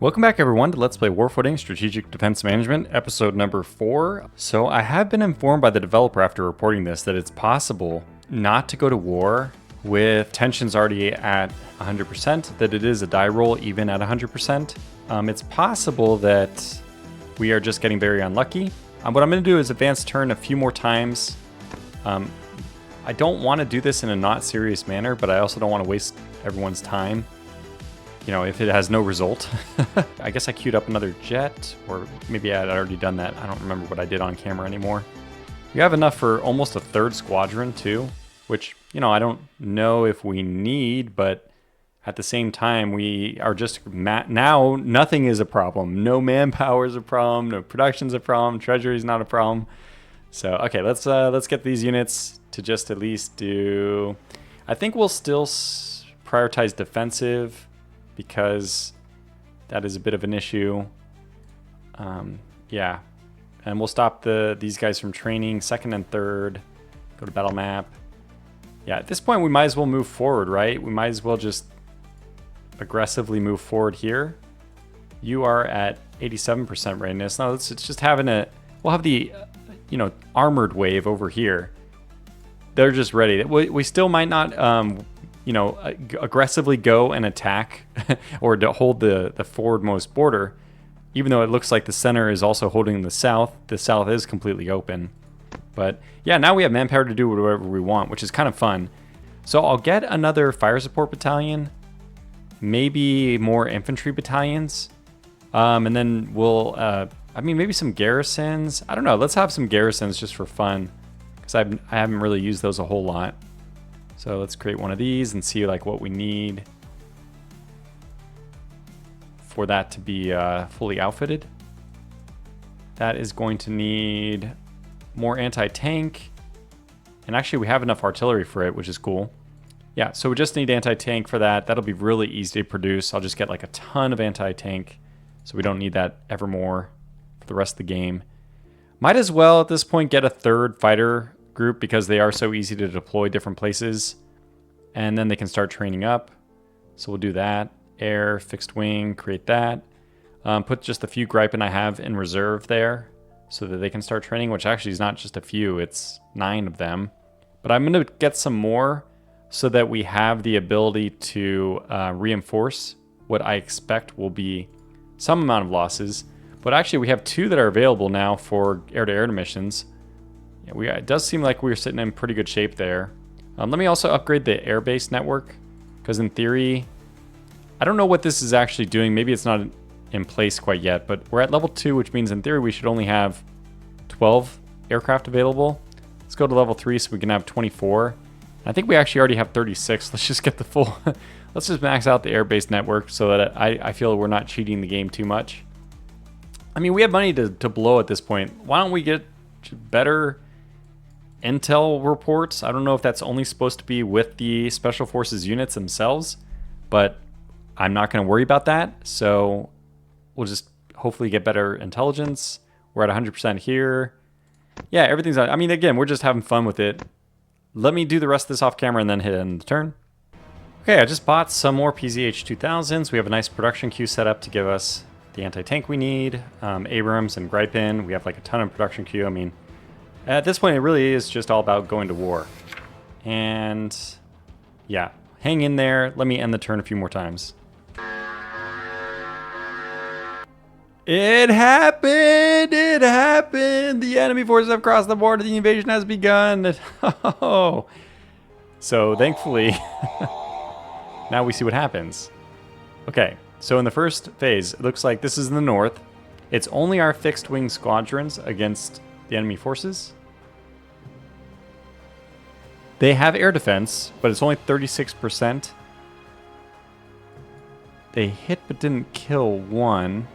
Welcome back everyone to Let's Play Warfooting Strategic Defense Management, episode number 4. So I have been informed by the developer after reporting this that it's possible not to go to war with tensions already at 100%, that it is a die roll even at 100%. It's possible that we are just getting very unlucky. What I'm going to do is advance turn a few more times. I don't want to do this in a not serious manner, but I also don't want to waste everyone's time. You know, if it has no result. I guess I queued up another jet, or maybe I had already done that. I don't remember what I did on camera anymore. We have enough for almost a third squadron too, which, you know, I don't know if we need, but at the same time, we are just, now nothing is a problem. No manpower is a problem, no production's a problem, treasury's not a problem. So, okay, let's get these units to just at least do, I think we'll still prioritize defensive, because that is a bit of an issue. Yeah, and we'll stop these guys from training. Second and third, go to battle map. Yeah, at this point we might as well move forward, right? We might as well just aggressively move forward here. You are at 87% readiness. Now let's just we'll have the, you know, armored wave over here. They're just ready. We still might not, you know, aggressively go and attack or to hold the forwardmost border, even though it looks like the center is also holding the south. The south is completely open. But yeah, now we have manpower to do whatever we want, which is kind of fun. So I'll get another fire support battalion, maybe more infantry battalions, and then we'll, I mean, maybe some garrisons. I don't know. Let's have some garrisons just for fun, because I haven't really used those a whole lot. So let's create one of these and see like what we need for that to be fully outfitted. That is going to need more anti-tank. And actually we have enough artillery for it, which is cool. Yeah, so we just need anti-tank for that. That'll be really easy to produce. I'll just get like a ton of anti-tank, so we don't need that evermore for the rest of the game. Might as well at this point get a third fighter group, because they are so easy to deploy different places, and then they can start training up. So we'll do that. Air, fixed wing, create that. Put just a few Gripen I have in reserve there so that they can start training, which actually is not just a few, it's 9 of them. But I'm going to get some more so that we have the ability to reinforce what I expect will be some amount of losses. But actually we have 2 that are available now for air-to-air missions. Yeah, it does seem like we're sitting in pretty good shape there. Let me also upgrade the airbase network, because in theory, I don't know what this is actually doing. Maybe it's not in place quite yet, but we're at level 2, which means in theory we should only have 12 aircraft available. Let's go to level 3 so we can have 24. I think we actually already have 36. Let's just get the full, let's just max out the airbase network so that I feel we're not cheating the game too much. I mean, we have money to blow at this point. Why don't we get better intel reports? I don't know if that's only supposed to be with the Special Forces units themselves, but I'm not going to worry about that. So we'll just hopefully get better intelligence. We're at 100% here. Yeah, everything's, I mean, again, we're just having fun with it. Let me do the rest of this off camera and then hit end the turn. Okay, I just bought some more PZH 2000s. We have a nice production queue set up to give us the anti-tank we need, Abrams and Gripen. We have like a ton of production queue. I mean, at this point, it really is just all about going to war. And yeah, hang in there. Let me end the turn a few more times. It happened! It happened! The enemy forces have crossed the border. The invasion has begun. Oh. So thankfully, now we see what happens. Okay, so in the first phase, it looks like this is in the north. It's only our fixed wing squadrons against the enemy forces. They have air defense, but it's only 36%. They hit but didn't kill one.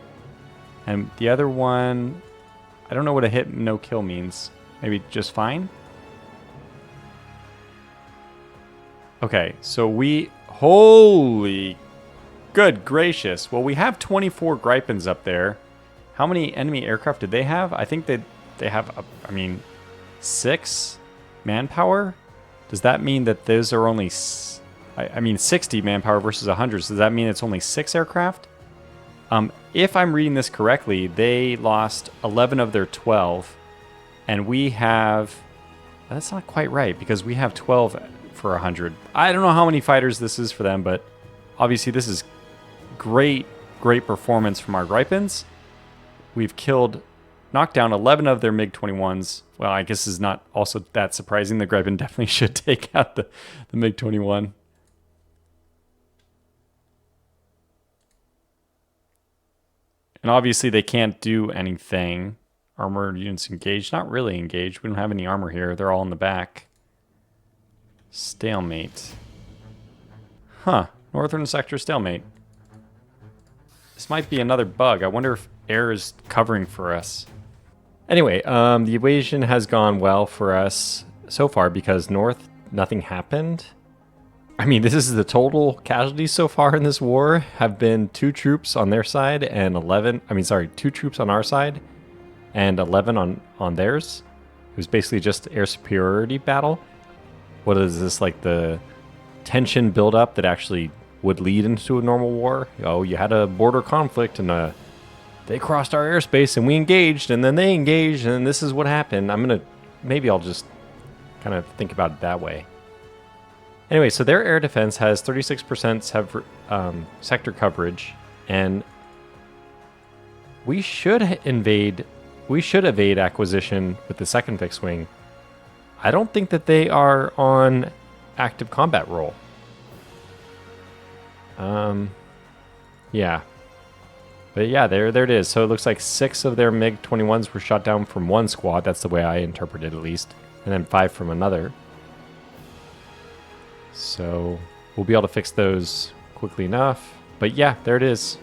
And the other one, I don't know what a hit no kill means. Maybe just fine? Okay, so holy good gracious. Well, we have 24 Gripens up there. How many enemy aircraft did they have? I think they have, I mean, 6 manpower? Does that mean that those are only, I mean, 60 manpower versus 100? So does that mean it's only 6 aircraft? If I'm reading this correctly, they lost 11 of their 12, and we have... That's not quite right, because we have 12 for 100. I don't know how many fighters this is for them, but obviously this is great performance from our Gripens. We've knocked down 11 of their MiG-21s. Well, I guess is not also that surprising. The Gripen definitely should take out the MiG-21. And obviously they can't do anything. Armored units engaged. Not really engaged. We don't have any armor here. They're all in the back. Stalemate. Huh. Northern sector stalemate. This might be another bug. I wonder if air is covering for us. Anyway, the evasion has gone well for us so far because north, nothing happened. I mean, this is the total casualties so far in this war have been 2 troops on their side and 2 troops on our side and 11 on theirs. It was basically just air superiority battle. What is this, like the tension buildup that actually would lead into a normal war? Oh, you had a border conflict and they crossed our airspace and we engaged and then they engaged and this is what happened. Maybe I'll just kind of think about it that way. Anyway, so their air defense has 36% sector coverage, and we should evade acquisition with the second fixed wing. I don't think that they are on active combat roll. Yeah. But yeah, there it is. So it looks like 6 of their MiG-21s were shot down from one squad. That's the way I interpret it, at least. And then 5 from another. So we'll be able to fix those quickly enough. But yeah, there it is.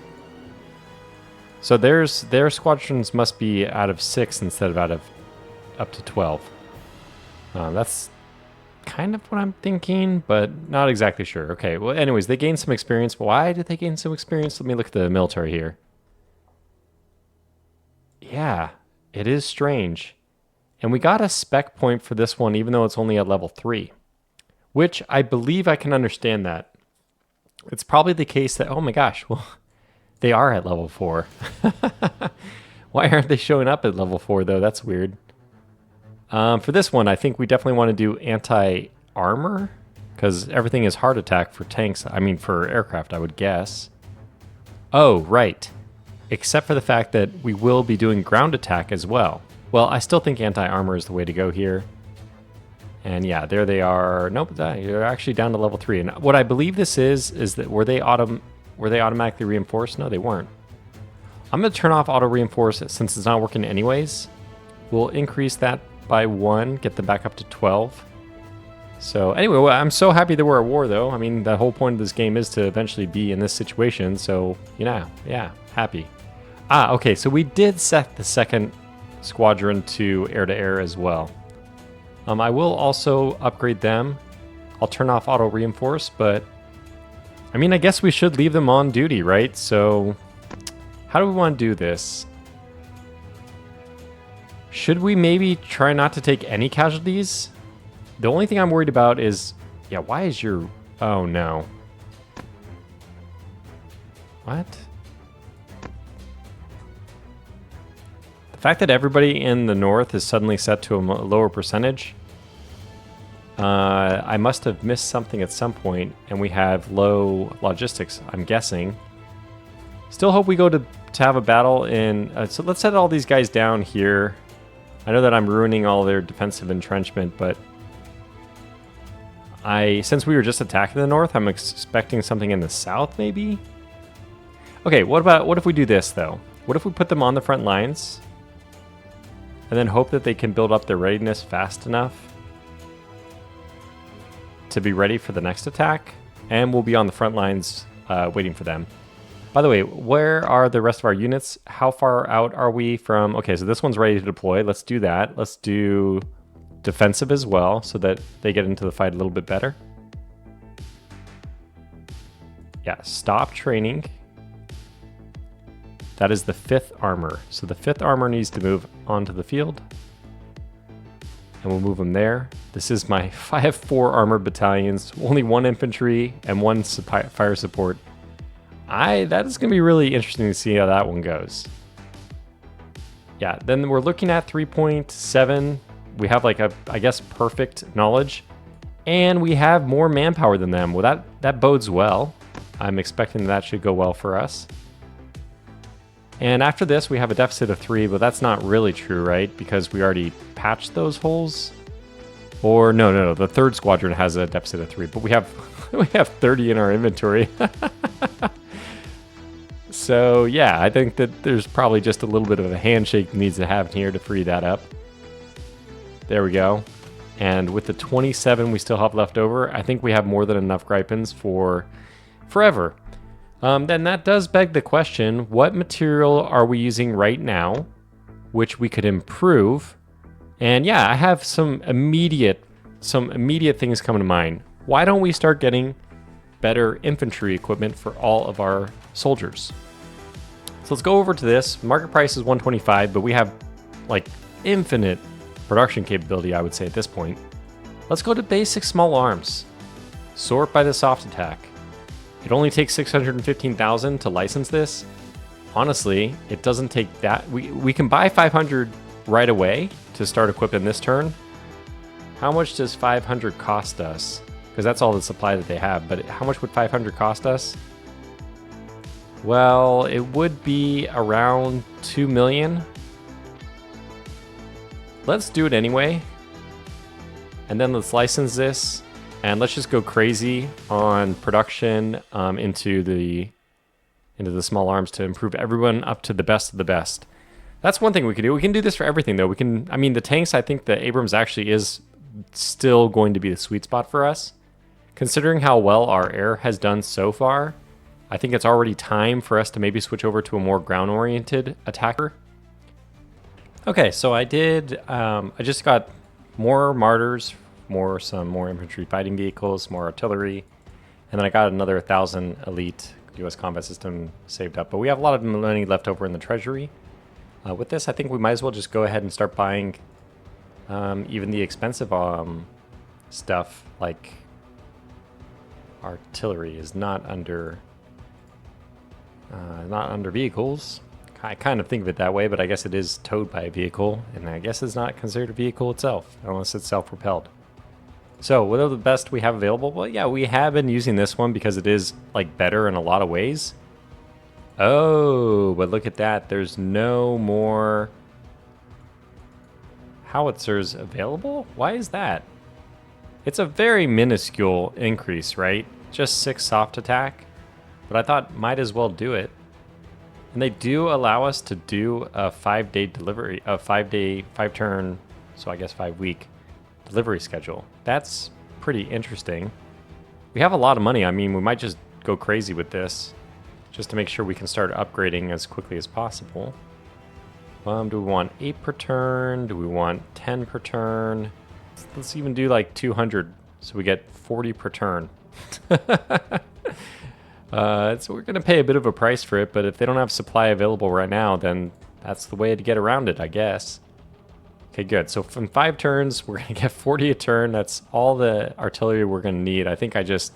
So their squadrons must be out of 6 instead of out of up to 12. That's kind of what I'm thinking, but not exactly sure. Okay, well, anyways, they gained some experience. Why did they gain some experience? Let me look at the military here. Yeah, it is strange. And we got a spec point for this one, even though it's only at level 3. Which I believe I can understand that. It's probably the case that, oh my gosh, well, they are at level 4. Why aren't they showing up at level 4, though? That's weird. For this one, I think we definitely want to do anti-armor, because everything is hard attack for tanks. I mean, for aircraft, I would guess. Oh, right. Except for the fact that we will be doing ground attack as well. Well, I still think anti-armor is the way to go here. And yeah, there they are. Nope, you're actually down to level 3. And what I believe this is that were they automatically reinforced? No, they weren't. I'm going to turn off auto reinforce since it's not working anyways. We'll increase that by 1, get them back up to 12. So anyway, well, I'm so happy that we're at war, though. I mean, the whole point of this game is to eventually be in this situation. So, yeah, happy. Okay, so we did set the second squadron to air as well. I will also upgrade them. I'll turn off auto reinforce, but I mean, I guess we should leave them on duty, right? So how do we want to do this? Should we maybe try not to take any casualties? The only thing I'm worried about is, yeah, why is your... Oh, no. What? The fact that everybody in the north is suddenly set to a lower percentage, I must have missed something at some point, and we have low logistics, I'm guessing. Still hope we go to have a battle in... so let's set all these guys down here. I know that I'm ruining all their defensive entrenchment, but since we were just attacking the north, I'm expecting something in the south, maybe? Okay, what if we do this, though? What if we put them on the front lines and then hope that they can build up their readiness fast enough to be ready for the next attack, and we'll be on the front lines waiting for them. By the way, where are the rest of our units? How far out are we from... Okay, so this one's ready to deploy. Let's do that. Let's do defensive as well so that they get into the fight a little bit better. Yeah, stop training. That is the 5th armor. So the 5th armor needs to move onto the field. And we'll move them there. This is I have 4 armored battalions, only 1 infantry and 1 fire support. That is going to be really interesting to see how that one goes. Yeah, then we're looking at 3.7. We have like I guess, perfect knowledge. And we have more manpower than them. Well, that bodes well. I'm expecting that should go well for us. And after this, we have a deficit of 3, but that's not really true, right? Because we already patched those holes. Or no. The third squadron has a deficit of 3, but we have 30 in our inventory. So yeah, I think that there's probably just a little bit of a handshake that needs to happen here to free that up. There we go. And with the 27 we still have left over, I think we have more than enough Gripens for forever. Then that does beg the question, what material are we using right now, which we could improve? And yeah, I have some immediate things coming to mind. Why don't we start getting better infantry equipment for all of our soldiers? So let's go over to this. Market price is 125, but we have like infinite production capability, I would say, at this point. Let's go to basic small arms. Sort by the soft attack. It only takes 615,000 to license this. Honestly, it doesn't take that. We can buy 500 right away to start equipping this turn. How much does 500 cost us? Because that's all the supply that they have, but how much would 500 cost us? Well, it would be around 2 million. Let's do it anyway. And then let's license this. And let's just go crazy on production into the small arms to improve everyone up to the best of the best. That's one thing we can do. We can do this for everything, though. The tanks, I think the Abrams actually is still going to be the sweet spot for us. Considering how well our air has done so far, I think it's already time for us to maybe switch over to a more ground-oriented attacker. Okay, so I just got more martyrs, some more infantry fighting vehicles, more artillery, and then I got another 1,000 elite US combat system saved up. But we have a lot of money left over in the treasury. With this, I think we might as well just go ahead and start buying even the expensive stuff, like artillery is not under vehicles. I kind of think of it that way, but I guess it is towed by a vehicle, and I guess it's not considered a vehicle itself, unless it's self-propelled. So, what are the best we have available? Well, yeah, we have been using this one because it is, like, better in a lot of ways. Oh, but look at that. There's no more howitzers available? Why is that? It's a very minuscule increase, right? Just 6 soft attack. But I thought might as well do it. And they do allow us to do a 5-day delivery, a 5-turn, so I guess 5-week delivery schedule. That's pretty interesting. We have a lot of money. I mean, we might just go crazy with this just to make sure we can start upgrading as quickly as possible. Do we want 8 per turn? Do we want 10 per turn? Let's even do like 200 so we get 40 per turn. So we're going to pay a bit of a price for it, but if they don't have supply available right now, then that's the way to get around it, I guess. Okay, good. So from 5 turns, we're going to get 40 a turn. That's all the artillery we're going to need. I think I just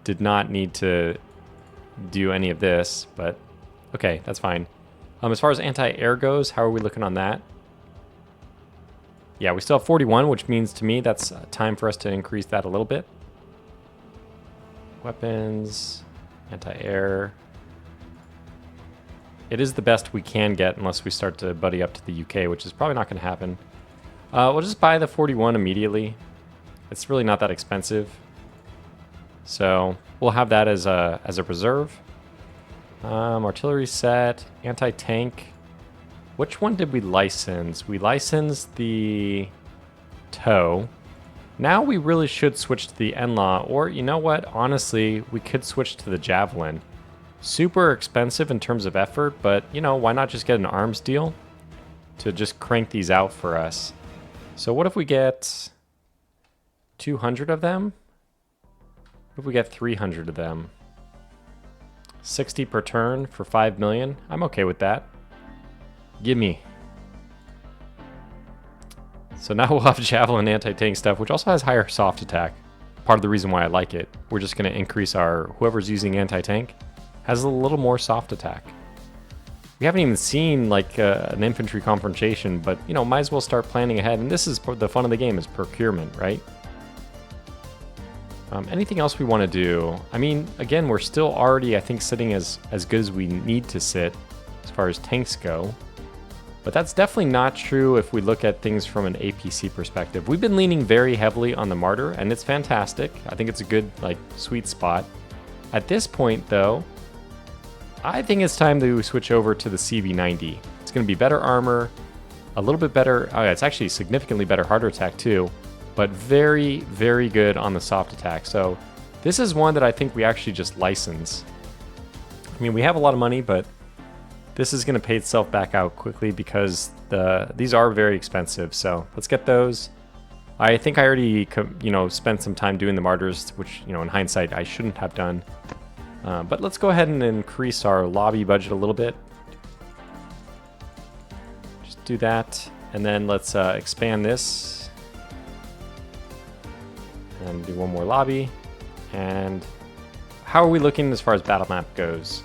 did not need to do any of this, but okay, that's fine. As far as anti-air goes, how are we looking on that? Yeah, we still have 41, which means to me that's time for us to increase that a little bit. Weapons, anti-air. It is the best we can get unless we start to buddy up to the UK, which is probably not going to happen. We'll just buy the 41 immediately. It's really not that expensive. So we'll have that as a reserve. Artillery set, anti-tank. Which one did we license? We licensed the tow. Now we really should switch to the NLAW, or you know what? Honestly, we could switch to the Javelin. Super expensive in terms of effort, but you know, why not just get an arms deal to just crank these out for us? So what if we get 200 of them? What if we get 300 of them? 60 per turn for 5 million. I'm okay with that. Gimme. So now we'll have Javelin anti-tank stuff, which also has higher soft attack. Part of the reason why I like it. We're just going to increase our... Whoever's using anti-tank has a little more soft attack. We haven't even seen like an infantry confrontation, but you know, might as well start planning ahead. And this is the fun of the game, is procurement, right? Anything else we want to do? I mean, again, we're still already, I think, sitting as good as we need to sit as far as tanks go. But that's definitely not true if we look at things from an APC perspective. We've been leaning very heavily on the Martyr, and it's fantastic. I think it's a good, like, sweet spot. At this point, though, I think it's time to switch over to the CV90. It's going to be better armor, a little bit better. Oh yeah, it's actually significantly better harder attack too, but very, very good on the soft attack. So this is one that I think we actually just license. I mean, we have a lot of money, but this is going to pay itself back out quickly because these are very expensive. So let's get those. I think I already, spent some time doing the Martyrs, which, in hindsight, I shouldn't have done. But let's go ahead and increase our lobby budget a little bit. Just do that. And then let's expand this. And do one more lobby. And how are we looking as far as battle map goes?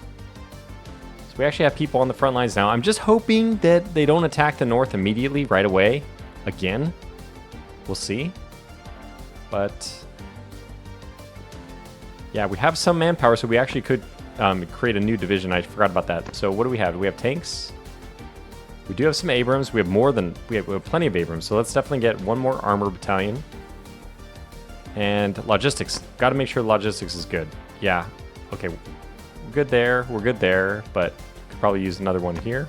So we actually have people on the front lines now. I'm just hoping that they don't attack the north immediately right away. Again. We'll see. But yeah, we have some manpower, so we actually could create a new division. I forgot about that. So what do we have? Do we have tanks? We do have some Abrams. We have we have plenty of Abrams. So let's definitely get one more armor battalion. And logistics. Got to make sure logistics is good. Yeah. Okay. We're good there. We're good there. But could probably use another one here.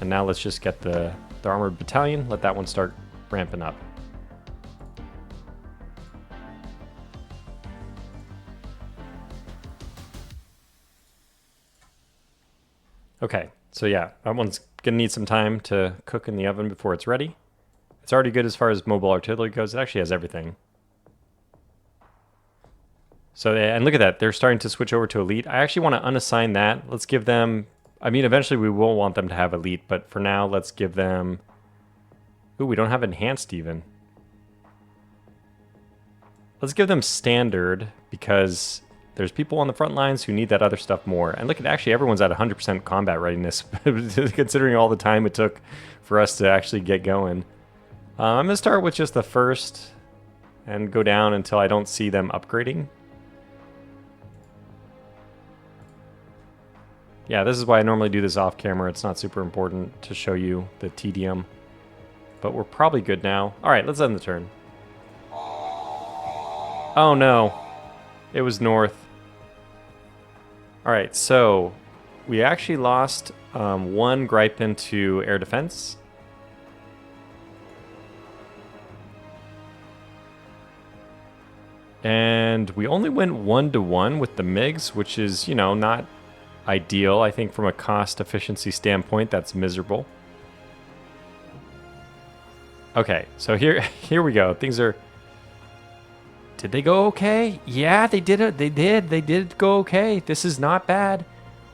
And now let's just get the armored battalion. Let that one start ramping up. Okay, so yeah, that one's gonna need some time to cook in the oven before it's ready. It's already good as far as mobile artillery goes. It actually has everything. So, and look at that, they're starting to switch over to elite. I actually want to unassign that. Let's give them, I mean, eventually we will want them to have elite, but for now, let's give them, ooh, we don't have enhanced even. Let's give them standard because there's people on the front lines who need that other stuff more. And look at, actually everyone's at 100% combat readiness, considering all the time it took for us to actually get going. I'm going to start with just the first and go down until I don't see them upgrading. Yeah, this is why I normally do this off camera. It's not super important to show you the tedium. But we're probably good now. All right, let's end the turn. Oh no, it was north. All right, so we actually lost one gripe into air defense. And we only went 1-to-1 with the MiGs, which is, not ideal. I think from a cost efficiency standpoint, that's miserable. Okay, so here we go. Things are... Did they go okay? Yeah, they did it. They did go okay. This is not bad.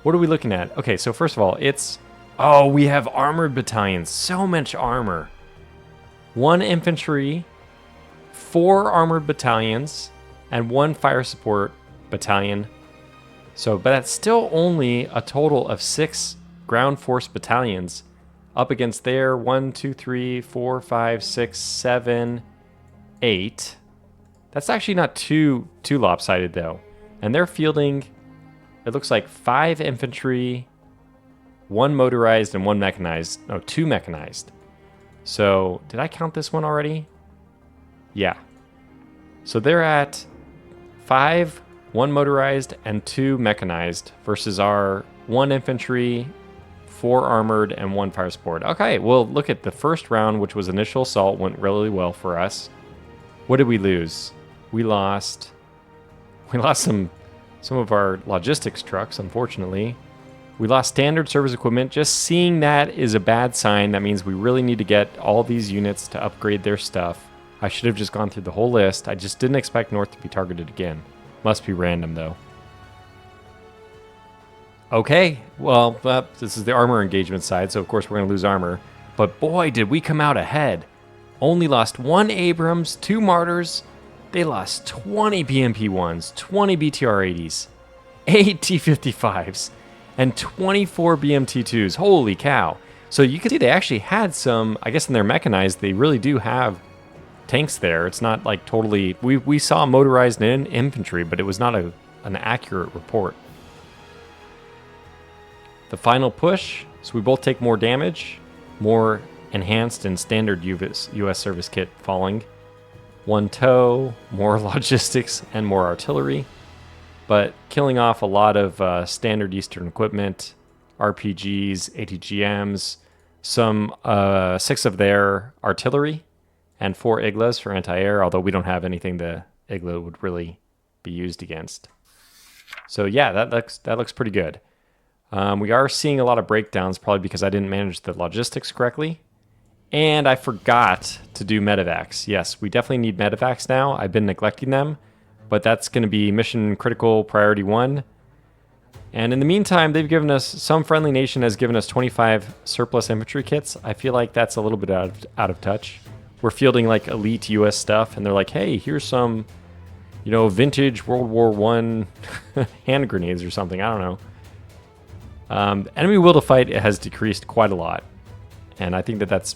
What are we looking at? Okay, so first of all, it's... Oh, we have armored battalions. So much armor. 1 infantry, 4 armored battalions, and 1 fire support battalion. So, but that's still only a total of 6 ground force battalions up against their 1, 2, 3, 4, 5, 6, 7, 8. That's actually not too lopsided though. And they're fielding, it looks like 5 infantry, 1 motorized and 1 mechanized. No, 2 mechanized. So, did I count this one already? Yeah. So they're at 5, 1 motorized, and 2 mechanized versus our 1 infantry, 4 armored, and 1 fire support. Okay, well, look at the first round, which was initial assault, went really well for us. What did we lose? We lost some of our logistics trucks, unfortunately. We lost standard service equipment. Just seeing that is a bad sign. That means we really need to get all these units to upgrade their stuff. I should have just gone through the whole list. I just didn't expect North to be targeted again. Must be random, though. Okay, well, this is the armor engagement side, so of course we're going to lose armor. But boy, did we come out ahead. Only lost 1 Abrams, 2 Martyrs. They lost 20 BMP-1s, 20 BTR-80s. 8 T-55s, and 24 BMT-2s. Holy cow. So you can see they actually had some, I guess in their mechanized, they really do have tanks there. It's not like totally, we saw motorized infantry, but it was not an accurate report. The final push, so we both take more damage, more enhanced and standard US service kit falling. 1 tow, more logistics, and more artillery. But killing off a lot of standard Eastern equipment, RPGs, ATGMs, some 6 of their artillery, and 4 IGLAs for anti-air, although we don't have anything the IGLA would really be used against. So yeah, that looks pretty good. We are seeing a lot of breakdowns, probably because I didn't manage the logistics correctly. And I forgot to do medevacs. Yes, we definitely need medevacs now. I've been neglecting them, but that's going to be mission critical priority 1. And in the meantime, they've given us, some friendly nation has given us 25 surplus infantry kits. I feel like that's a little bit out of touch. We're fielding like elite US stuff, and they're like, hey, here's some, vintage World War I hand grenades or something. I don't know. Enemy will to fight has decreased quite a lot. And I think that's,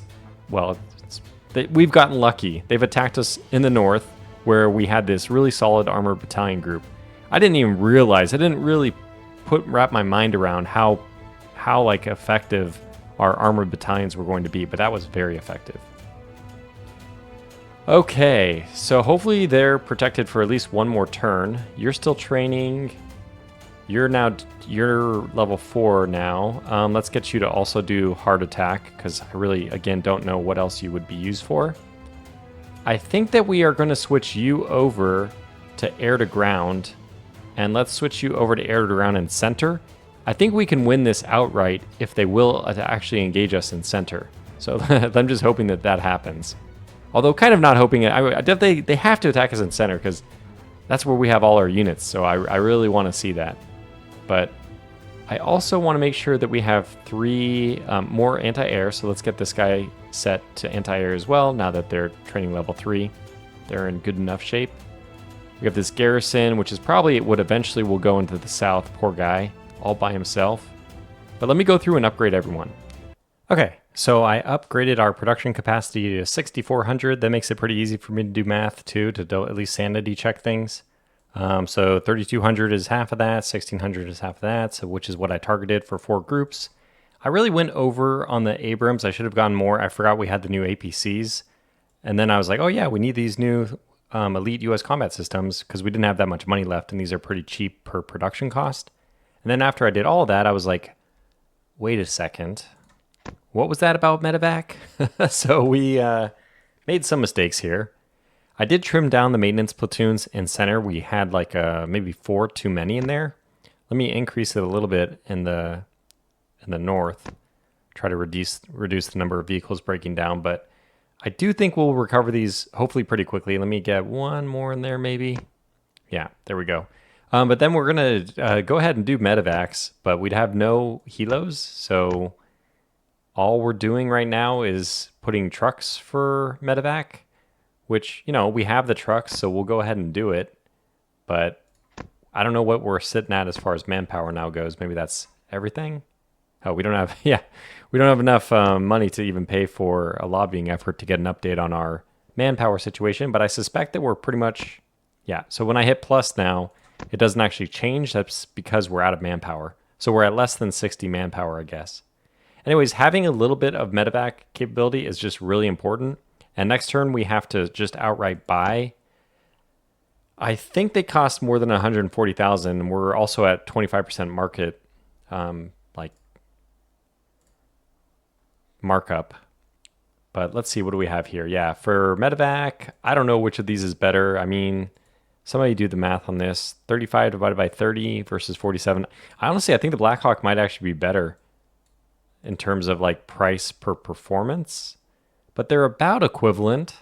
we've gotten lucky. They've attacked us in the north, where we had this really solid armored battalion group. I didn't even realize, I didn't really wrap my mind around how like effective our armored battalions were going to be, but that was very effective. Okay, so hopefully they're protected for at least one more turn. You're still training. You're level 4 now. Let's get you to also do hard attack, because I really, again, don't know what else you would be used for. I think that we are going to switch you over to air to ground, and let's switch you over to air to ground and center. I think we can win this outright if they will actually engage us in center. So I'm just hoping that happens. Although kind of not hoping it. They have to attack us in center, because that's where we have all our units. So I really want to see that. But I also want to make sure that we have 3 more anti-air. So let's get this guy set to anti-air as well. Now that they're training level 3, they're in good enough shape. We have this garrison, which is probably what eventually will go into the south. Poor guy, all by himself. But let me go through and upgrade everyone. Okay, so I upgraded our production capacity to 6,400. That makes it pretty easy for me to do math too, to at least sanity check things. So 3,200 is half of that, 1,600 is half of that, so which is what I targeted for 4 groups. I really went over on the Abrams. I should have gotten more. I forgot we had the new APCs. And then I was like, oh yeah, we need these new elite US combat systems, because we didn't have that much money left, and these are pretty cheap per production cost. And then after I did all of that, I was like, wait a second. What was that about medevac? So we made some mistakes here. I did trim down the maintenance platoons in center. We had like maybe 4 too many in there. Let me increase it a little bit in the north. Try to reduce the number of vehicles breaking down, but I do think we'll recover these hopefully pretty quickly. Let me get 1 more in there maybe. Yeah, there we go. But then we're gonna go ahead and do medevacs, but we'd have no helos, so all we're doing right now is putting trucks for medevac. Which, we have the trucks, so we'll go ahead and do it. But I don't know what we're sitting at as far as manpower now goes. Maybe that's everything? Oh, we don't have, we don't have enough money to even pay for a lobbying effort to get an update on our manpower situation. But I suspect that we're pretty much, so when I hit plus now, it doesn't actually change. That's because we're out of manpower. So we're at less than 60 manpower, I guess. Anyways, having a little bit of medevac capability is just really important. And next turn, we have to just outright buy. I think they cost more than 140,000. We're also at 25% market, markup. But let's see, what do we have here? Yeah, for medevac, I don't know which of these is better. I mean, somebody do the math on this. 35 divided by 30 versus 47. I think the Blackhawk might actually be better in terms of like price per performance. But they're about equivalent,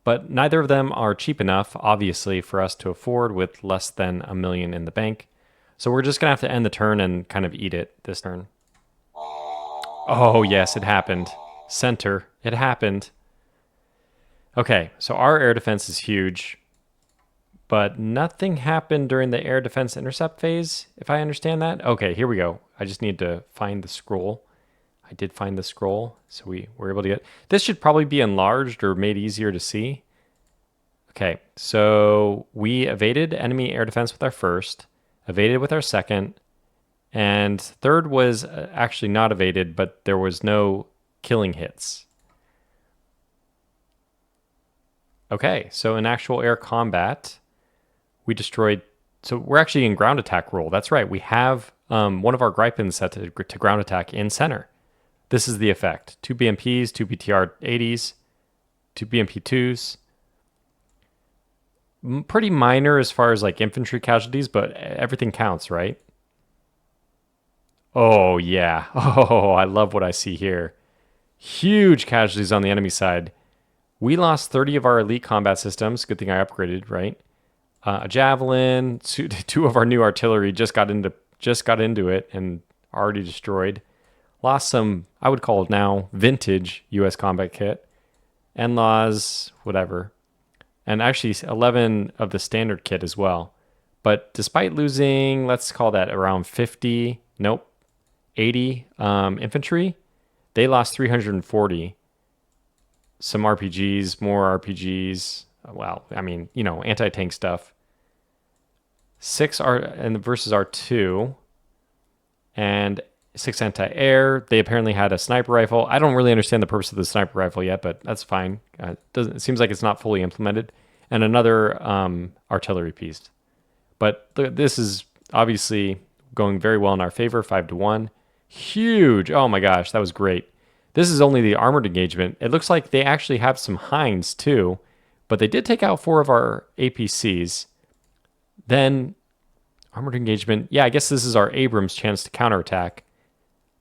but neither of them are cheap enough, obviously, for us to afford with less than $1 million in the bank. So we're just going to have to end the turn and kind of eat it this turn. Oh, yes, it happened. Center, it happened. Okay, so our air defense is huge, but nothing happened during the air defense intercept phase, if I understand that. Okay, here we go. I just need to find the scroll. I did find the scroll, so we were able to get... This should probably be enlarged or made easier to see. Okay, so we evaded enemy air defense with our first, evaded with our second, and third was actually not evaded, but there was no killing hits. Okay, so in actual air combat, we destroyed... So we're actually in ground attack role. That's right. We have one of our Gripens set to ground attack in center. This is the effect. 2 BMPs, 2 BTR-80s, 2 BMP-2s. Pretty minor as far as like infantry casualties, but everything counts, right? Oh, yeah. Oh, I love what I see here. Huge casualties on the enemy side. We lost 30 of our elite combat systems. Good thing I upgraded, right? A javelin, 2 of our new artillery just got into it and already destroyed. Lost some, I would call it now, vintage U.S. combat kit. NLAWs, whatever. And actually 11 of the standard kit as well. But despite losing, let's call that around 50, nope, 80 infantry, they lost 340. Some RPGs, more RPGs. Well, I mean, you know, anti-tank stuff. 6 are and versus R2. And 6 anti-air. They apparently had a sniper rifle. I don't really understand the purpose of the sniper rifle yet, but that's fine. It seems like it's not fully implemented. And another artillery piece. But this is obviously going very well in our favor, 5-1. Huge. Oh my gosh, that was great. This is only the armored engagement. It looks like they actually have some Hinds too, but they did take out 4 of our APCs. Then armored engagement. Yeah, I guess this is our Abrams chance to counterattack.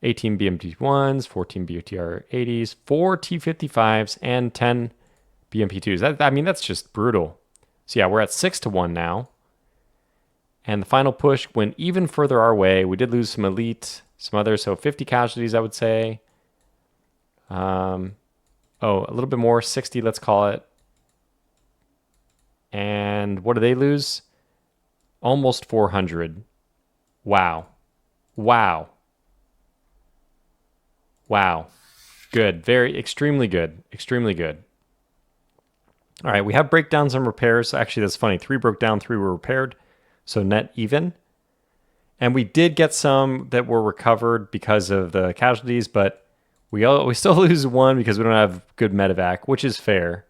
18 BMP-1s, 14 BTR-80s, 4 T-55s, and 10 BMP-2s. I mean, that's just brutal. So yeah, we're at 6-1 now. And the final push went even further our way. We did lose some elite, some others, so 50 casualties, I would say. A little bit more, 60, let's call it. And what do they lose? Almost 400. Wow. Wow. Wow. Good. Extremely good. Extremely good. All right, we have breakdowns and repairs. Actually, that's funny. 3 broke down, 3 were repaired. So net even. And we did get some that were recovered because of the casualties, but we still lose 1 because we don't have good medevac, which is fair.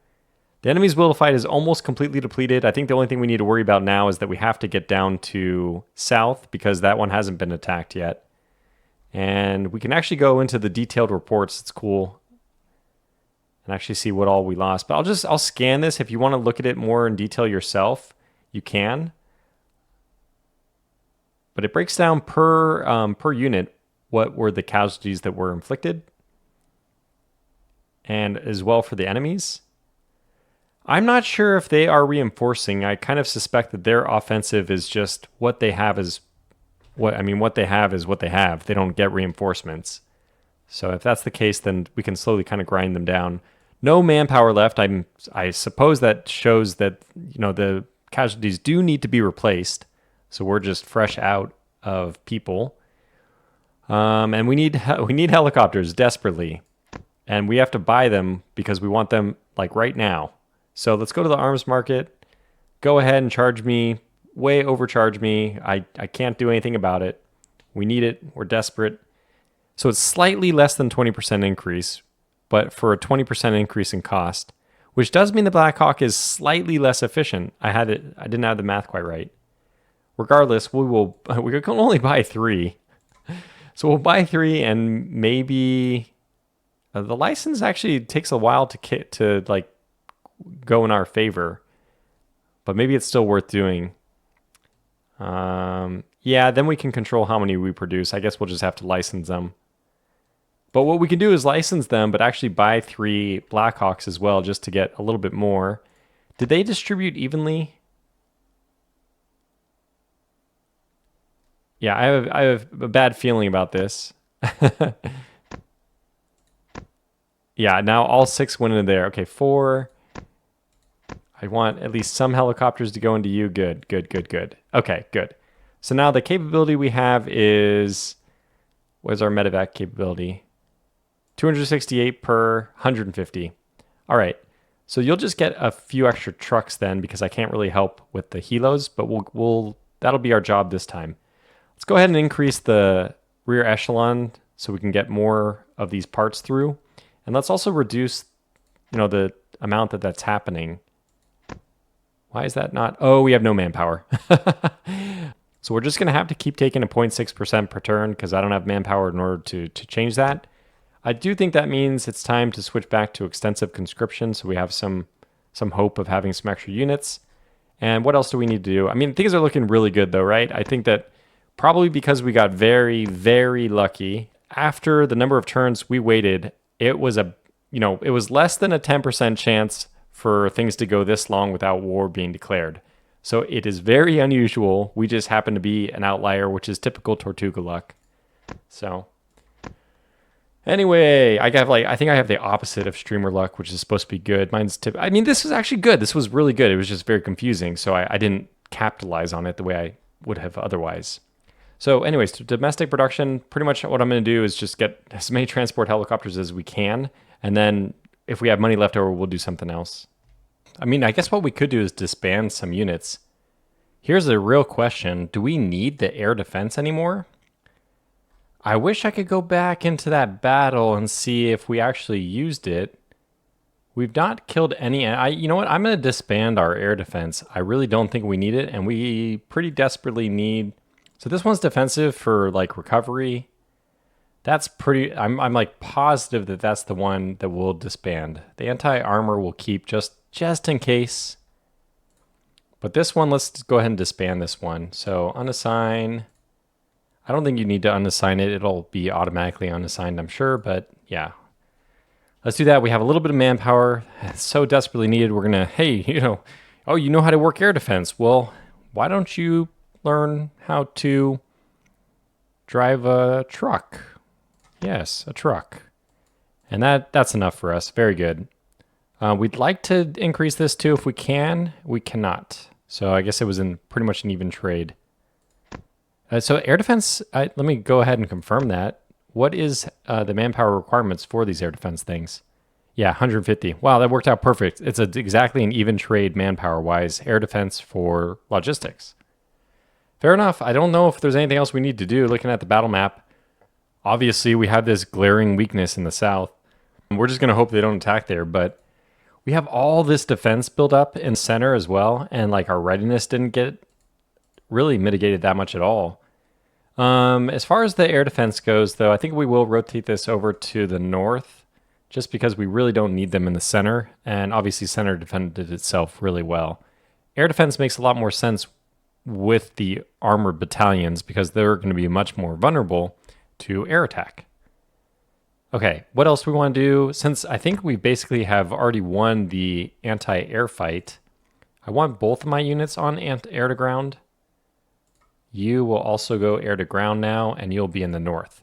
The enemy's will to fight is almost completely depleted. I think the only thing we need to worry about now is that we have to get down to south because that one hasn't been attacked yet. And we can actually go into the detailed reports. It's cool. And actually see what all we lost. But I'll scan this. If you want to look at it more in detail yourself, you can. But it breaks down per unit what were the casualties that were inflicted. And as well for the enemies. I'm not sure if they are reinforcing. I kind of suspect that their offensive is just what they have is what they have is what they have. They don't get reinforcements. So if that's the case, then we can slowly kind of grind them down. No manpower left. I suppose that shows that, you know, the casualties do need to be replaced. So we're just fresh out of people. And we need helicopters desperately. And we have to buy them because we want them like right now. So let's go to the arms market. Go ahead and charge me, way overcharge me. I can't do anything about it. We need it. We're desperate. So it's slightly less than 20% increase, but for a 20% increase in cost, which does mean the Black Hawk is slightly less efficient. I didn't have the math quite right. Regardless, we can only buy 3. So we'll buy 3 and maybe the license actually takes a while to like go in our favor, but maybe it's still worth doing. Yeah, then we can control how many we produce. I guess we'll just have to license them. But what we can do is license them, but actually buy 3 Blackhawks as well, just to get a little bit more. Did they distribute evenly? Yeah, I have a bad feeling about this. Yeah, now all 6 went into there. Okay, 4. I want at least some helicopters to go into you. Good, good, good, good. Okay, good. So now the capability we have is, what's our medevac capability? 268 per 150. All right. So you'll just get a few extra trucks then, because I can't really help with the helos, but that'll be our job this time. Let's go ahead and increase the rear echelon so we can get more of these parts through. And let's also reduce, the amount that's happening. Why is that not? Oh, we have no manpower. So we're just going to have to keep taking a 0.6% per turn because I don't have manpower in order to change that. I do think that means it's time to switch back to extensive conscription, so we have some hope of having some extra units. And what else do we need to do? I mean, things are looking really good though, right? I think that probably because we got very, very lucky, after the number of turns we waited, it was it was less than a 10% chance for things to go this long without war being declared. So it is very unusual. We just happen to be an outlier, which is typical Tortuga luck. So anyway, I think I have the opposite of streamer luck, which is supposed to be good. I mean, this was actually good. This was really good. It was just very confusing. So I didn't capitalize on it the way I would have otherwise. So anyways, to domestic production, pretty much what I'm going to do is just get as many transport helicopters as we can. And then if we have money left over, we'll do something else. I mean, I guess what we could do is disband some units. Here's a real question. Do we need the air defense anymore? I wish I could go back into that battle and see if we actually used it. We've not killed any. You know what? I'm going to disband our air defense. I really don't think we need it, and we pretty desperately need. So this one's defensive for like recovery. That's pretty. I'm like positive that that's the one that we'll disband. The anti-armor will keep just in case. But this one, let's go ahead and disband this one. So unassign. I don't think you need to unassign it. It'll be automatically unassigned, I'm sure. But yeah, let's do that. We have a little bit of manpower. It's so desperately needed. We're going to, hey, oh, you know how to work air defense. Well, why don't you learn how to drive a truck? Yes, a truck. And that's enough for us. Very good. We'd like to increase this too if we can. We cannot. So I guess it was in pretty much an even trade. So air defense, let me go ahead and confirm that. What is the manpower requirements for these air defense things? Yeah, 150. Wow, that worked out perfect. It's exactly an even trade manpower-wise, air defense for logistics. Fair enough. I don't know if there's anything else we need to do looking at the battle map. Obviously, we have this glaring weakness in the south. We're just going to hope they don't attack there, but we have all this defense built up in center as well, and like our readiness didn't get really mitigated that much at all. As far as the air defense goes, though, I think we will rotate this over to the north just because we really don't need them in the center, and obviously center defended itself really well. Air defense makes a lot more sense with the armored battalions because they're going to be much more vulnerable to air attack. Okay, what else do we want to do? Since I think we basically have already won the anti-air fight, I want both of my units on air to ground. You will also go air to ground now, and you'll be in the north.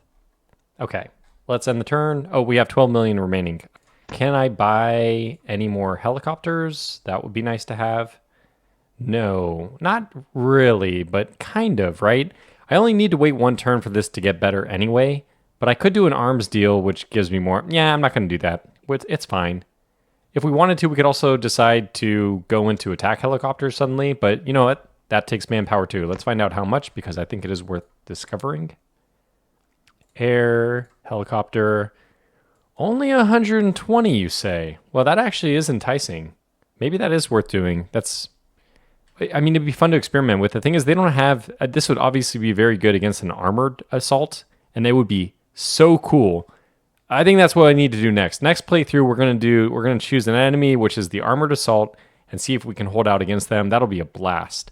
Okay, let's end the turn. Oh, we have 12 million remaining. Can I buy any more helicopters? That would be nice to have. No, not really, but kind of, right? I only need to wait one turn for this to get better anyway, but I could do an arms deal, which gives me more. Yeah, I'm not going to do that. It's fine. If we wanted to, we could also decide to go into attack helicopters suddenly, but you know what? That takes manpower too. Let's find out how much, because I think it is worth discovering. Air, helicopter, only 120, you say? Well, that actually is enticing. Maybe that is worth doing. I mean, it'd be fun to experiment with. The thing is, they don't have, this would obviously be very good against an armored assault, and they would be so cool. I think that's what I need to do next. Next playthrough, we're going to choose an enemy, which is the armored assault, and see if we can hold out against them. That'll be a blast.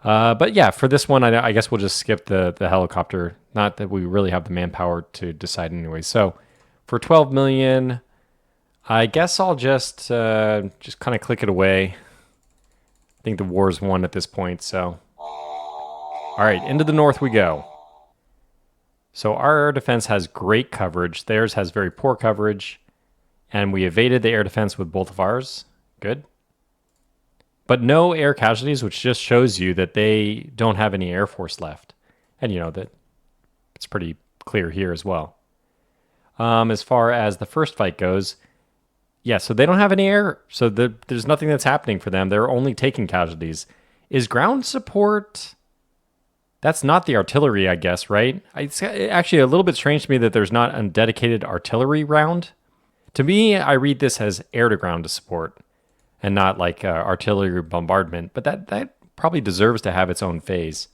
But yeah, for this one, I guess we'll just skip the helicopter. Not that we really have the manpower to decide anyway. So for 12 million, I guess I'll just kind of click it away. I think the war's won at this point, so. All right, into the north we go. So our air defense has great coverage. Theirs has very poor coverage. And we evaded the air defense with both of ours. Good. but no air casualties, which just shows you that they don't have any Air Force left. And you know that it's pretty clear here as well. As far as the first fight goes, yeah, so they don't have any air, so there's nothing that's happening for them. They're only taking casualties. Is ground support... That's not the artillery, I guess, right? It's actually a little bit strange to me that there's not a dedicated artillery round. To me, I read this as air-to-ground to support and not like artillery bombardment, but that probably deserves to have its own phase.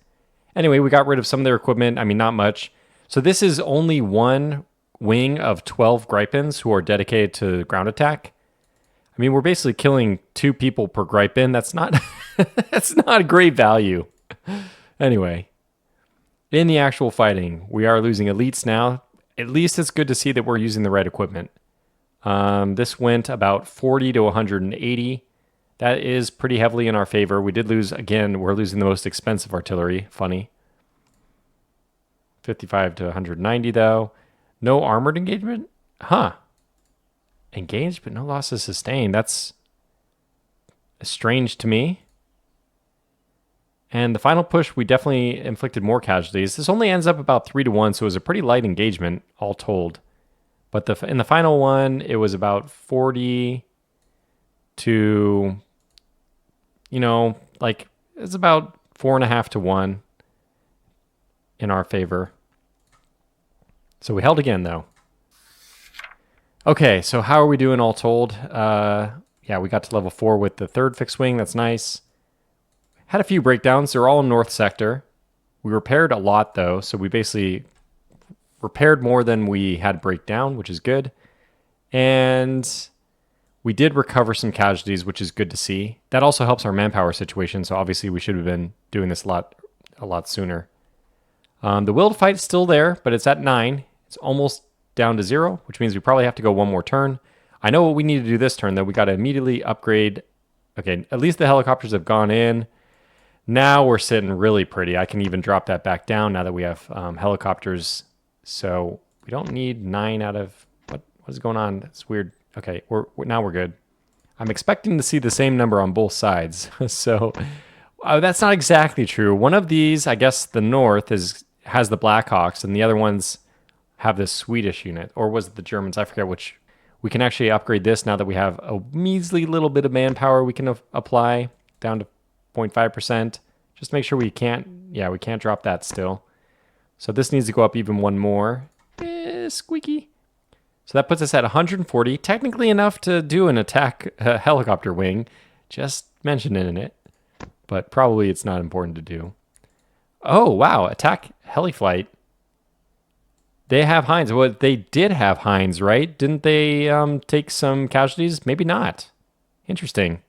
Anyway, we got rid of some of their equipment. I mean, not much. So this is only one wing of 12 Gripens who are dedicated to ground attack. I mean, we're basically killing 2 people per Gripen. That's not that's not a great value. Anyway, in the actual fighting, we are losing elites now. At least it's good to see that we're using the right equipment. This went about 40 to 180. That is pretty heavily in our favor. We did lose, again, we're losing the most expensive artillery. Funny. 55 to 190, though. No armored engagement? Huh. Engaged, but no losses sustained. That's strange to me. And the final push, we definitely inflicted more casualties. This only ends up about 3 to 1, so it was a pretty light engagement, all told. But in the final one, it was about 40 to, like, it's about 4.5 to 1 in our favor. So we held again, though. Okay, so how are we doing all told? Yeah, we got to level 4 with the 3rd fixed wing. That's nice. Had a few breakdowns. They're all in North Sector. We repaired a lot, though, so we basically repaired more than we had breakdown, which is good. And we did recover some casualties, which is good to see. That also helps our manpower situation, so obviously we should have been doing this a lot sooner. The will to fight is still there, but it's at 9. It's almost down to 0, which means we probably have to go one more turn. I know what we need to do this turn, though. We got to immediately upgrade. Okay, at least the helicopters have gone in. Now we're sitting really pretty. I can even drop that back down now that we have helicopters. So we don't need 9 out of... What is going on? That's weird. Okay, now we're good. I'm expecting to see the same number on both sides. So that's not exactly true. One of these, I guess the North, has the Blackhawks, and the other ones have this Swedish unit. Or was it the Germans? I forget which. We can actually upgrade this now that we have a measly little bit of manpower we can apply down to 0.5%. Just make sure we can't drop that still. So this needs to go up even one more. Squeaky. So that puts us at 140. Technically enough to do an attack helicopter wing. Just mentioning it. But probably it's not important to do. Oh, wow. Attack heli flight. They have Heinz. Well, they did have Heinz, right? Didn't they take some casualties? Maybe not. Interesting.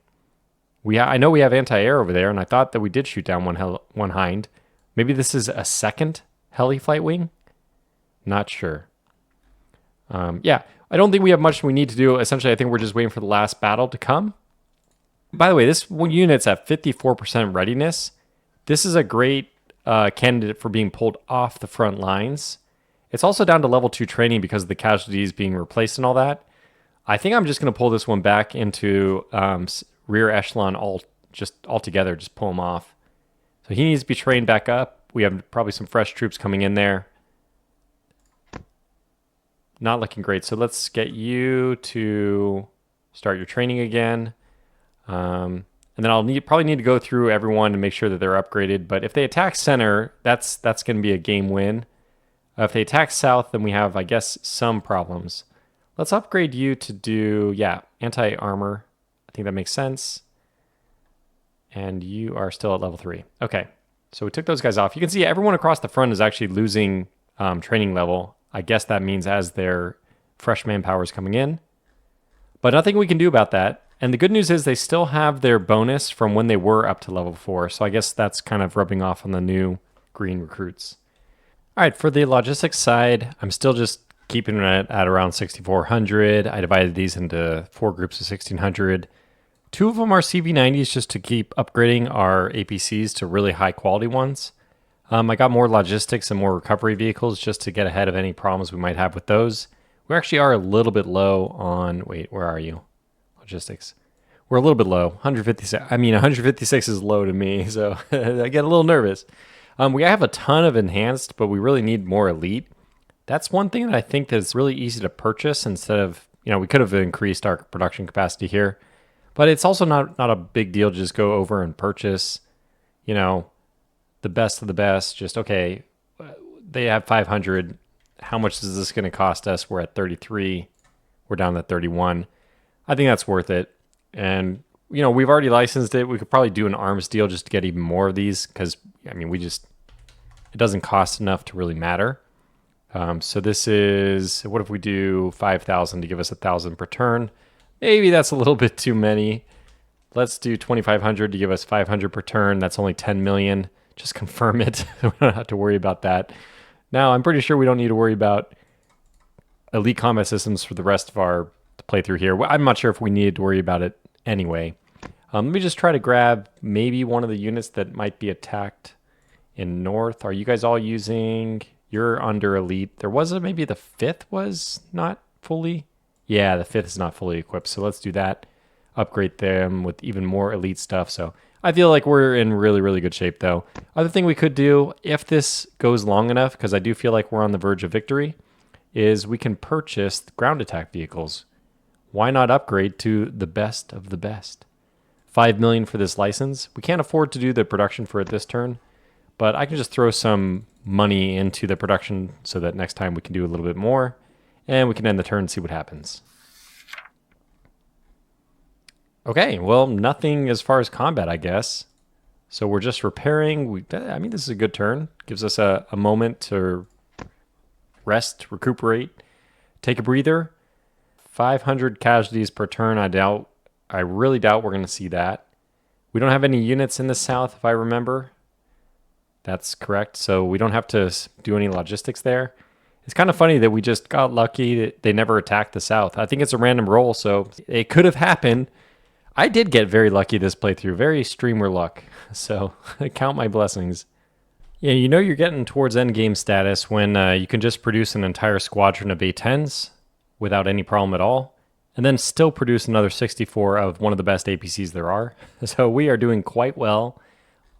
I know we have anti-air over there, and I thought that we did shoot down one Hind. Maybe this is a second heli flight wing? Not sure. Yeah, I don't think we have much we need to do. Essentially, I think we're just waiting for the last battle to come. By the way, this unit's at 54% readiness. This is a great candidate for being pulled off the front lines. It's also down to level 2 training because of the casualties being replaced and all that. I think I'm just going to pull this one back into rear echelon altogether, just pull him off. So he needs to be trained back up. We have probably some fresh troops coming in there. Not looking great. So let's get you to start your training again. And then I'll probably need to go through everyone and make sure that they're upgraded. But if they attack center, that's going to be a game win. If they attack south, then we have, I guess, some problems. Let's upgrade you to do, anti-armor. I think that makes sense. And you are still at level 3. Okay, so we took those guys off. You can see everyone across the front is actually losing training level. I guess that means as their fresh manpower is coming in. But nothing we can do about that. And the good news is they still have their bonus from when they were up to level 4. So I guess that's kind of rubbing off on the new green recruits. All right, for the logistics side, I'm still just keeping it at around 6,400. I divided these into 4 groups of 1,600. 2 of them are CV90s just to keep upgrading our APCs to really high quality ones. I got more logistics and more recovery vehicles just to get ahead of any problems we might have with those. We actually are a little bit low on, wait, where are you? Logistics. We're a little bit low. 156. I mean, 156 is low to me, so I get a little nervous. We have a ton of enhanced, but we really need more elite. That's one thing that I think that's really easy to purchase instead of, we could have increased our production capacity here, but it's also not a big deal to just go over and purchase, the best of the best. Just, okay, they have 500. How much is this going to cost us? We're at 33. We're down to 31. I think that's worth it. And, we've already licensed it. We could probably do an arms deal just to get even more of these because, it doesn't cost enough to really matter. So this is, what if we do 5,000 to give us 1,000 per turn? Maybe that's a little bit too many. Let's do 2,500 to give us 500 per turn. That's only 10 million. Just confirm it. We don't have to worry about that. Now, I'm pretty sure we don't need to worry about elite combat systems for the rest of our playthrough here. I'm not sure if we needed to worry about it anyway. Let me just try to grab maybe one of the units that might be attacked in north. Are you guys all using... You're under elite. There was maybe the 5th was not fully... Yeah, the 5th is not fully equipped. So let's do that. Upgrade them with even more elite stuff. So I feel like we're in really, really good shape, though. Other thing we could do, if this goes long enough, because I do feel like we're on the verge of victory, is we can purchase ground attack vehicles. Why not upgrade to the best of the best? 5 million for this license. We can't afford to do the production for it this turn, but I can just throw some money into the production so that next time we can do a little bit more, and we can end the turn and see what happens. Okay, well, nothing as far as combat, I guess. So we're just repairing. This is a good turn. Gives us a moment to rest, recuperate, take a breather. 500 casualties per turn. I really doubt we're going to see that. We don't have any units in the south, if I remember. That's correct. So we don't have to do any logistics there. It's kind of funny that we just got lucky that they never attacked the south. I think it's a random roll, so it could have happened. I did get very lucky this playthrough. Very streamer luck. So count my blessings. Yeah, you're getting towards endgame status when you can just produce an entire squadron of A-10s without any problem at all, and then still produce another 64 of one of the best APCs there are. So we are doing quite well.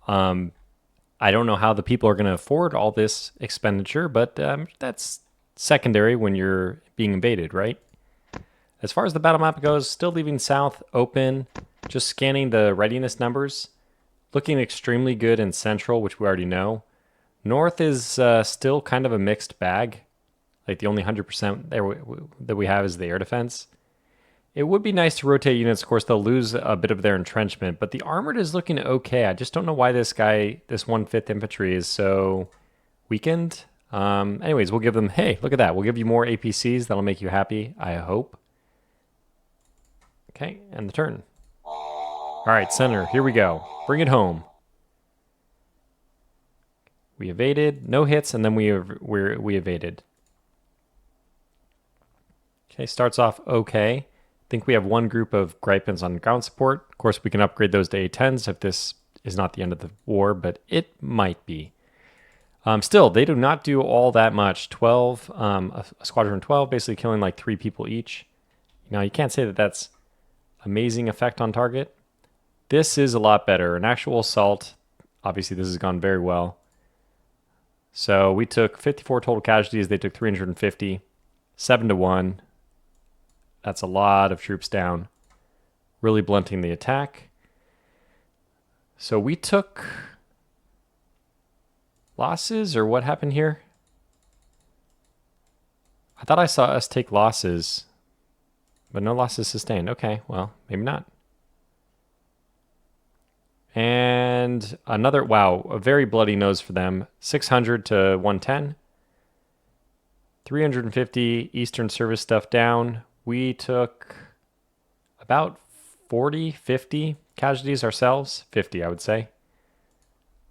I don't know how the people are going to afford all this expenditure, but that's secondary when you're being invaded, right? As far as the battle map goes, still leaving south open, just scanning the readiness numbers. Looking extremely good in central, which we already know. North is still kind of a mixed bag. Like the only 100% that we have is the air defense. It would be nice to rotate units. Of course, they'll lose a bit of their entrenchment, but the armored is looking okay. I just don't know why this 1/5 infantry is so weakened. Anyways, we'll give them, hey, look at that. We'll give you more APCs. That'll make you happy, I hope. Okay, and the turn. All right, center, here we go. Bring it home. We evaded, no hits, and then we evaded. Okay, starts off okay. I think we have one group of Gripens on ground support. Of course, we can upgrade those to A-10s if this is not the end of the war, but it might be. Still, they do not do all that much. 12, a squadron 12, basically killing like 3 people each. Now, you can't say that that's amazing effect on target. This is a lot better. An actual assault, obviously this has gone very well. So we took 54 total casualties. They took 350, 7-1. That's a lot of troops down, really blunting the attack. So we took losses, or what happened here? I thought I saw us take losses, but no losses sustained. Okay, well, maybe not. And another, wow, a very bloody nose for them. 600 to 110. 350 Eastern Service stuff down. We took about 40, 50 casualties ourselves. 50, I would say.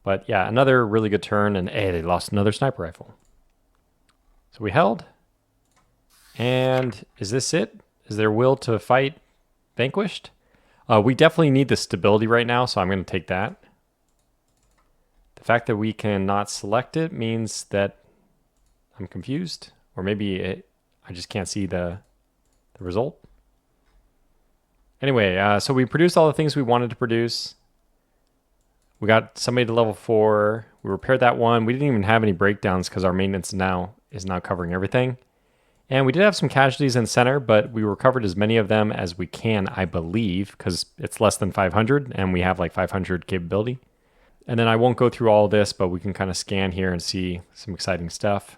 But yeah, another really good turn. And hey, they lost another sniper rifle. So we held. And is this it? Is their will to fight vanquished? We definitely need the stability right now, so I'm going to take that. The fact that we cannot select it means that I'm confused. Or maybe I just can't see the result. Anyway, so we produced all the things we wanted to produce. We got somebody to level 4. We repaired that one. We didn't even have any breakdowns because our maintenance is now covering everything. And we did have some casualties in center, but we recovered as many of them as we can, I believe, because it's less than 500 and we have like 500 capability. And then I won't go through all of this, but we can kind of scan here and see some exciting stuff.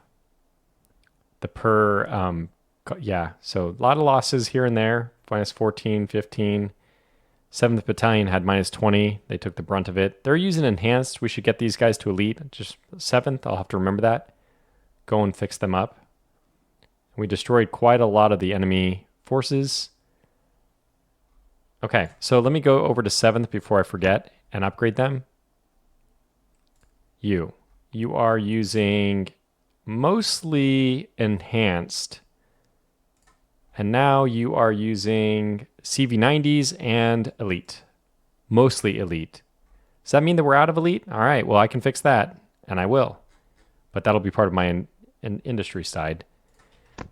Yeah, so a lot of losses here and there, minus 14, 15. 7th Battalion had minus 20. They took the brunt of it. They're using enhanced. We should get these guys to elite. Just 7th, I'll have to remember that. Go and fix them up. We destroyed quite a lot of the enemy forces. Okay, so let me go over to 7th before I forget and upgrade them. You are using mostly enhanced. And now you are using CV90s and elite. Mostly elite. Does that mean that we're out of elite? All right, well, I can fix that, and I will. But that'll be part of my industry side.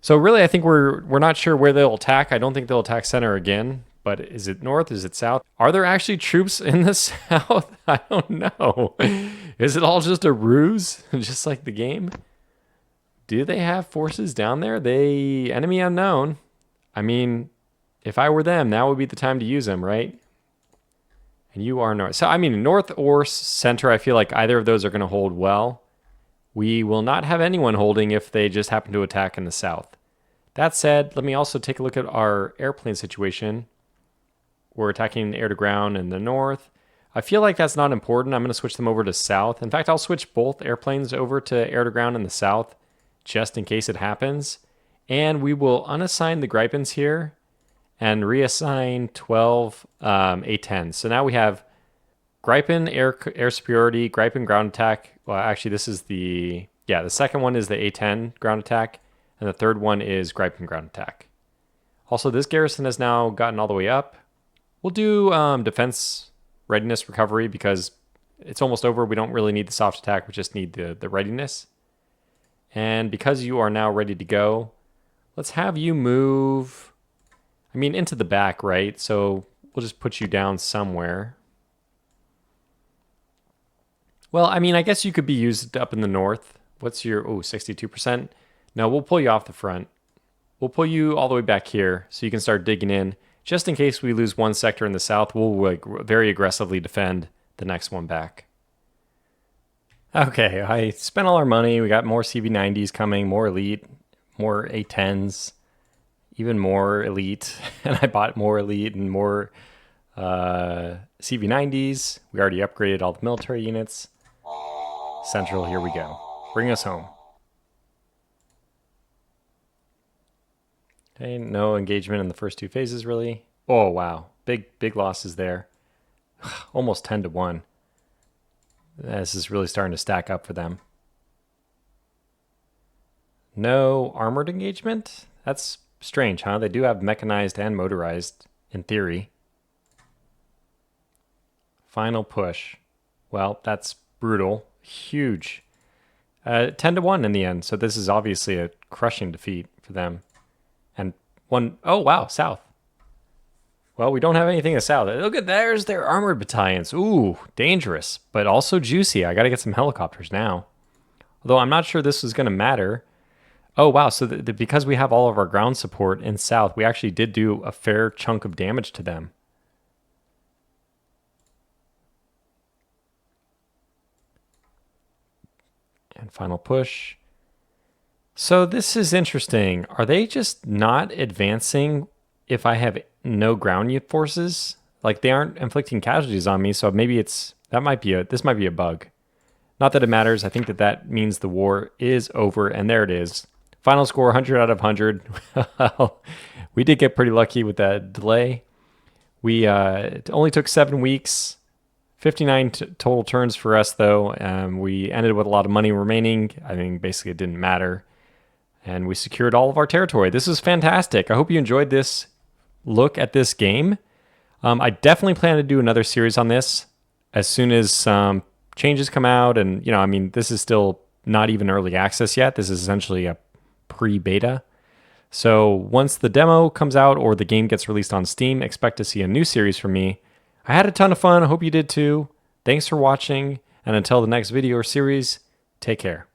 So really, I think we're not sure where they'll attack. I don't think they'll attack center again. But is it north? Is it south? Are there actually troops in the south? I don't know. Is it all just a ruse? Just like the game? Do they have forces down there? Enemy unknown. I mean, if I were them, now would be the time to use them, right? And you are north. So, I mean, north or center, I feel like either of those are going to hold well. We will not have anyone holding if they just happen to attack in the south. That said, let me also take a look at our airplane situation. We're attacking air to ground in the north. I feel like that's not important. I'm going to switch them over to south. In fact, I'll switch both airplanes over to air to ground in the south just in case it happens. And we will unassign the Gripens here and reassign 12 A-10s. So now we have Gripen air superiority, Gripen ground attack. Well, actually, this is the second one is the A-10 ground attack, and the third one is Gripen ground attack. Also, this garrison has now gotten all the way up. We'll do defense readiness recovery because it's almost over. We don't really need the soft attack. We just need the readiness. And because you are now ready to go, let's have you move, into the back, right? So we'll just put you down somewhere. Well, I guess you could be used up in the north. What's your, 62%? No, we'll pull you off the front. We'll pull you all the way back here so you can start digging in. Just in case we lose one sector in the south, we'll very aggressively defend the next one back. Okay, I spent all our money. We got more CV90s coming, more elite, more A10s, even more elite. And I bought more elite and more CV90s. We already upgraded all the military units. Central, here we go. Bring us home. Okay, no engagement in the first two phases, really. Oh, wow. Big losses there. Almost 10-1. This is really starting to stack up for them. No armored engagement? That's strange, huh? They do have mechanized and motorized, in theory. Final push. Well, that's brutal. Huge. 10-1 in the end, so this is obviously a crushing defeat for them. And oh wow, south. Well, we don't have anything in the south. Look at, there's their armored battalions. Ooh, dangerous, but also juicy. I got to get some helicopters now. Although I'm not sure this is going to matter. Oh wow, so because we have all of our ground support in south, we actually did do a fair chunk of damage to them. And final push. So this is interesting. Are they just not advancing if I have no ground forces? Like, they aren't inflicting casualties on me, so maybe this might be a bug. Not that it matters. I think that means the war is over, and there it is. Final score, 100 out of 100. Well, we did get pretty lucky with that delay. It only took 7 weeks. 59 total turns for us, though. We ended with a lot of money remaining. Basically it didn't matter. And we secured all of our territory. This is fantastic. I hope you enjoyed this look at this game. I definitely plan to do another series on this as soon as some changes come out. And, this is still not even early access yet. This is essentially a pre-beta. So once the demo comes out or the game gets released on Steam, expect to see a new series from me. I had a ton of fun. I hope you did too. Thanks for watching. And until the next video or series, take care.